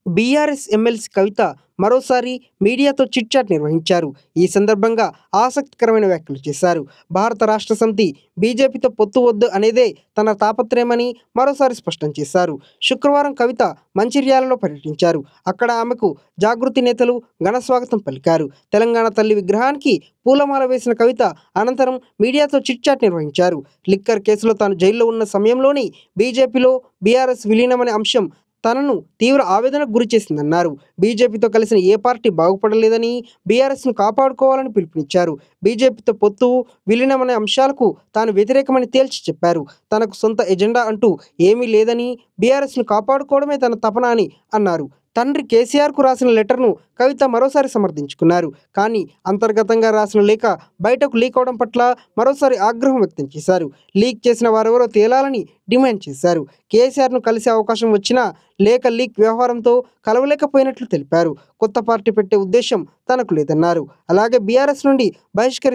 BRS MLC కవిత మరోసారి మీడియాతో chit-chat నిర్వహించారు. ఈ సందర్భంగా ఆసక్తికరమైన వ్యాఖ్యలు చేశారు. భారత రాష్ట్ర సమితి బీజేపీతో పొత్తు వద్దు అనేదే తన తాపత్రయమని మరోసారి స్పష్టం చేశారు. శుక్రవారం కవిత మంచిర్యాలలో పర్యటించారు. అక్కడ ఆమెకు జాగృతి నేతలు ఘన స్వాగతం పలికారు. తెలంగాణ తల్లి విగ్రహానికి పూలమాల వేసిన కవిత అనంతరం మీడియాతో చిట్చాట్ నిర్వహించారు. లిక్కర్ కేసులో తాను జైల్లో ఉన్న సమయంలోనే బీజేపీలో బీఆర్ఎస్ విలీనమనే అంశం తనను తీవ్ర ఆవేదనకు గురిచేసిందన్నారు. బీజేపీతో కలిసిన ఏ పార్టీ బాగుపడలేదని, బీఆర్ఎస్ను కాపాడుకోవాలని పిలుపునిచ్చారు. బీజేపీతో పొత్తు, విలీనమనే అంశాలకు తాను వ్యతిరేకమని తేల్చి చెప్పారు. తనకు సొంత ఎజెండా అంటూ ఏమీ లేదని, బీఆర్ఎస్ను కాపాడుకోవడమే తన తపన అని అన్నారు. తండ్రి కేసీఆర్కు రాసిన లెటర్ను కవిత మరోసారి సమర్థించుకున్నారు. కానీ అంతర్గతంగా రాసిన లేఖ బయటకు లీక్ అవడం పట్ల మరోసారి ఆగ్రహం వ్యక్తం చేశారు. లీక్ చేసిన వారెవరో తేలాలని డిమాండ్ చేశారు. కేసీఆర్ను కలిసే అవకాశం వచ్చినా లేఖ లీక్ వ్యవహారంతో కలవలేకపోయినట్లు తెలిపారు. కొత్త పార్టీ పెట్టే ఉద్దేశం తనకు లేదన్నారు. అలాగే బీఆర్ఎస్ నుండి బహిష్కరిస్తే